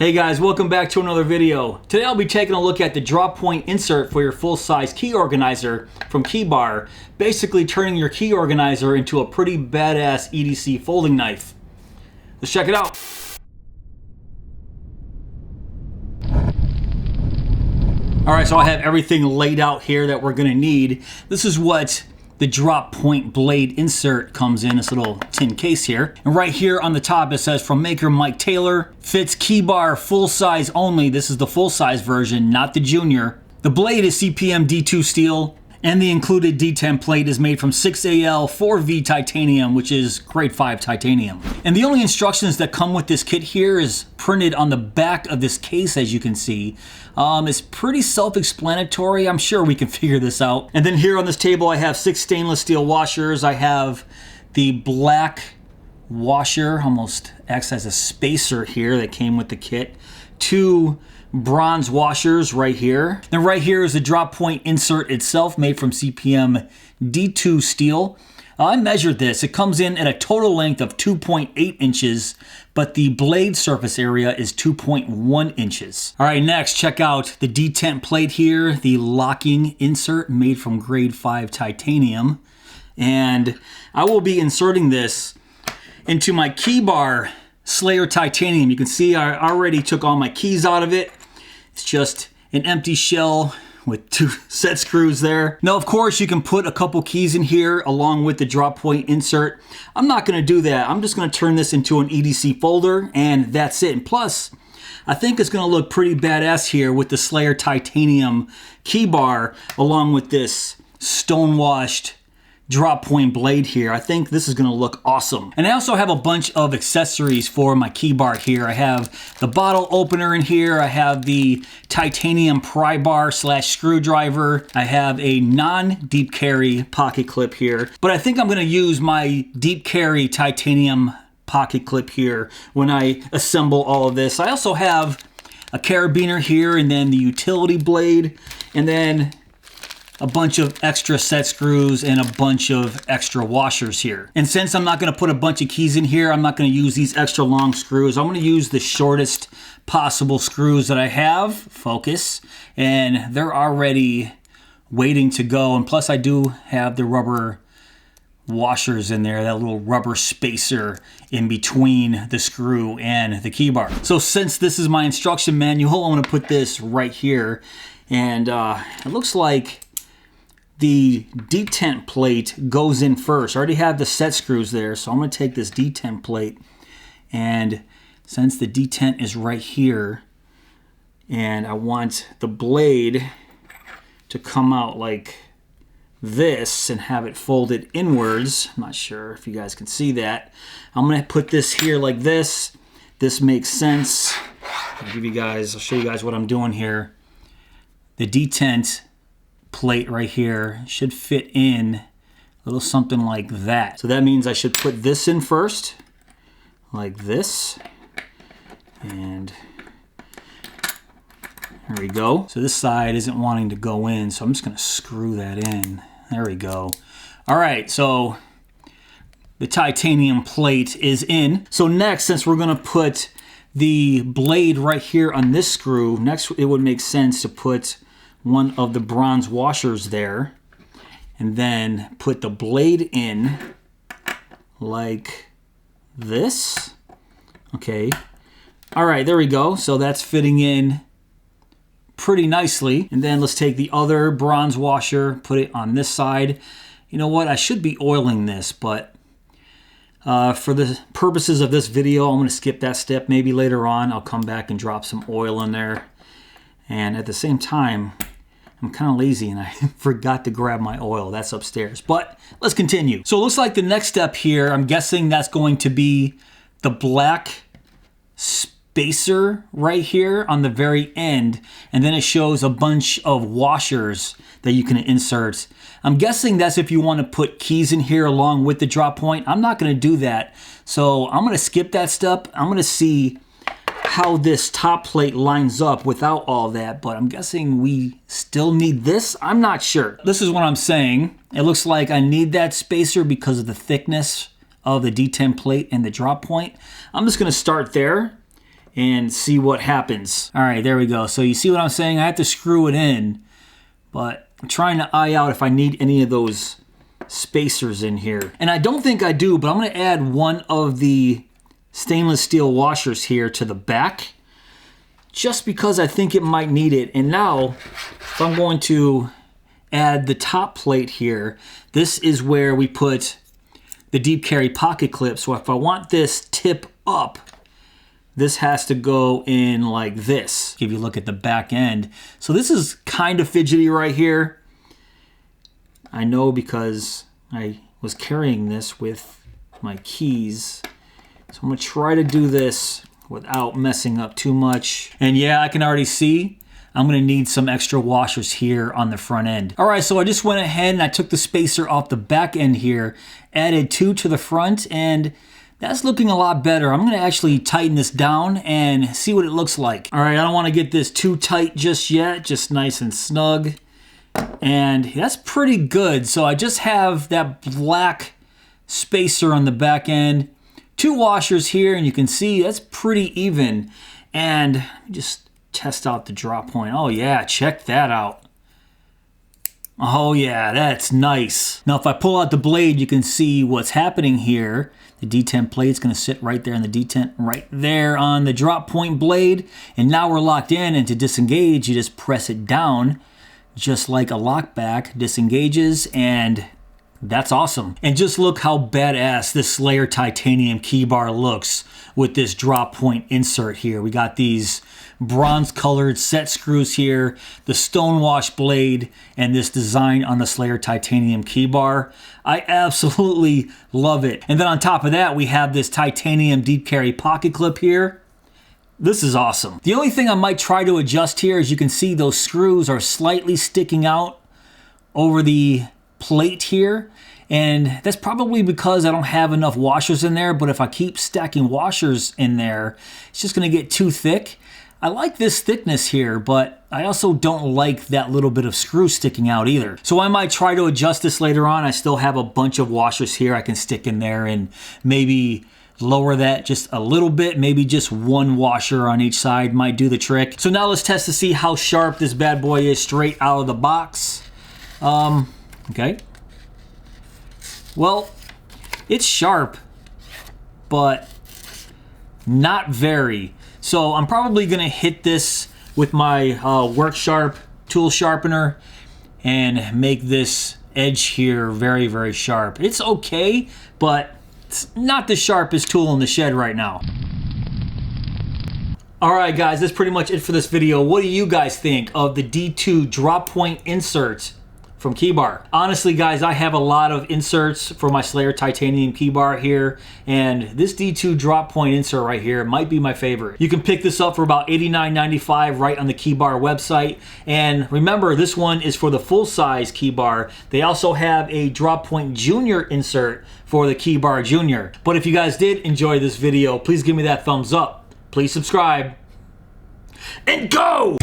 Hey guys, welcome back to another video. Today I'll be taking a look at the drop point insert for your full-size key organizer from KeyBar, basically turning your key organizer into a pretty badass EDC folding knife. Let's check it out. Alright, so I have everything laid out here that we're gonna need. This is what the drop point blade insert comes in this little tin case here. And right here on the top it says from maker Mike Taylor, fits KeyBar full size only. This is the full size version, not the junior. The blade is CPM D2 steel, and the included Detent plate is made from 6AL 4V titanium, which is grade 5 titanium. And the only instructions that come with this kit here is printed on the back of this case, as you can see. It's pretty self-explanatory. I'm sure we can figure this out. And then here on this table I have 6 stainless steel washers. I have the black washer, almost acts as a spacer here, that came with the kit. 2 bronze washers right here. Then right here is the drop point insert itself, made from CPM D2 steel. I measured this. It comes in at a total length of 2.8 inches, but the blade surface area is 2.1 inches. All right, next, check out the Detent plate here, the locking insert made from grade 5 titanium. And I will be inserting this into my KeyBar Slayer titanium. You can see I already took all my keys out of it. It's just an empty shell with 2 set screws there. Now, of course, you can put a couple keys in here along with the drop point insert. I'm not gonna do that. I'm just gonna turn this into an EDC folder and that's it. And plus, I think it's gonna look pretty badass here with the Slayer titanium KeyBar along with this stone-washed drop point blade here. I think this is gonna look awesome. And I also have a bunch of accessories for my KeyBar here. I have the bottle opener in here. I have the titanium pry bar / screwdriver. I have a non-deep carry pocket clip here. But I think I'm gonna use my deep carry titanium pocket clip here when I assemble all of this. I also have a carabiner here, and then the utility blade, and then a bunch of extra set screws and a bunch of extra washers here. And since I'm not gonna put a bunch of keys in here, I'm not gonna use these extra long screws. I'm gonna use the shortest possible screws that I have, focus, and they're already waiting to go. And plus I do have the rubber washers in there, that little rubber spacer in between the screw and the KeyBar. So since this is my instruction manual, I'm gonna put this right here. And it looks like the Detent plate goes in first. I already have the set screws there, so I'm gonna take this Detent plate, and since the Detent is right here, and I want the blade to come out like this and have it folded inwards, I'm not sure if you guys can see that. I'm gonna put this here like this. This makes sense. I'll show you guys what I'm doing here. The Detent plate right here should fit in a little something like that. So that means I should put this in first, like this, and there we go. So this side isn't wanting to go in, so I'm just gonna screw that in. There we go. All right, so the titanium plate is in. So next, since we're gonna put the blade right here on this screw, next it would make sense to put one of the bronze washers there, and then put the blade in like this. Okay. All right, there we go. So that's fitting in pretty nicely. And then let's take the other bronze washer, put it on this side. You know what? I should be oiling this, but for the purposes of this video, I'm going to skip that step. Maybe later on I'll come back and drop some oil in there. And at the same time, I'm kind of lazy and I forgot to grab my oil. That's upstairs, but let's continue. So it looks like the next step here, I'm guessing that's going to be the black spacer right here on the very end. And then it shows a bunch of washers that you can insert. I'm guessing that's if you want to put keys in here along with the drop point. I'm not going to do that. So I'm going to skip that step. I'm going to see how this top plate lines up without all that, but I'm guessing we still need this. I'm not sure. This is what I'm saying. It looks like I need that spacer because of the thickness of the Detent plate and the drop point. I'm just gonna start there and see what happens. All right, there we go. So you see what I'm saying? I have to screw it in, but I'm trying to eye out if I need any of those spacers in here. And I don't think I do, but I'm gonna add one of the stainless steel washers here to the back, just because I think it might need it. And now, if I'm going to add the top plate here, this is where we put the deep carry pocket clip. So if I want this tip up, this has to go in like this. Give you a look at the back end. So this is kind of fidgety right here. I know because I was carrying this with my keys. So I'm gonna try to do this without messing up too much. And yeah, I can already see I'm gonna need some extra washers here on the front end. All right, so I just went ahead and I took the spacer off the back end here, added 2 to the front, and that's looking a lot better. I'm gonna actually tighten this down and see what it looks like. All right, I don't wanna get this too tight just yet, just nice and snug. And that's pretty good. So I just have that black spacer on the back end, 2 washers here, and you can see that's pretty even. And just test out the drop point. Oh yeah, check that out. Oh yeah, that's nice. Now if I pull out the blade, you can see what's happening here. The detent plate's gonna sit right there in the detent, right there on the drop point blade. And now we're locked in, and to disengage, you just press it down, just like a lockback, disengages, and that's awesome. And just look how badass this Slayer titanium KeyBar looks with this drop point insert here. We got these bronze colored set screws here, the stonewash blade, and this design on the Slayer titanium KeyBar. I absolutely love it. And then on top of that, we have this titanium deep carry pocket clip here. This is awesome. The only thing I might try to adjust here is you can see those screws are slightly sticking out over the plate here. And that's probably because I don't have enough washers in there, but if I keep stacking washers in there, it's just gonna get too thick. I like this thickness here, but I also don't like that little bit of screw sticking out either. So I might try to adjust this later on. I still have a bunch of washers here I can stick in there and maybe lower that just a little bit. Maybe just 1 washer on each side might do the trick. So now let's test to see how sharp this bad boy is straight out of the box. Okay. Well, it's sharp, but not very. So I'm probably gonna hit this with my Work Sharp tool sharpener and make this edge here very, very sharp. It's okay, but it's not the sharpest tool in the shed right now. All right, guys, that's pretty much it for this video. What do you guys think of the D2 drop point insert from KeyBar? Honestly, guys, I have a lot of inserts for my Slayer titanium KeyBar here, and this D2 drop point insert right here might be my favorite. You can pick this up for about $89.95 right on the KeyBar website. And remember, this one is for the full-size KeyBar. They also have a drop point junior insert for the KeyBar Junior. But if you guys did enjoy this video, please give me that thumbs up. Please subscribe. And go!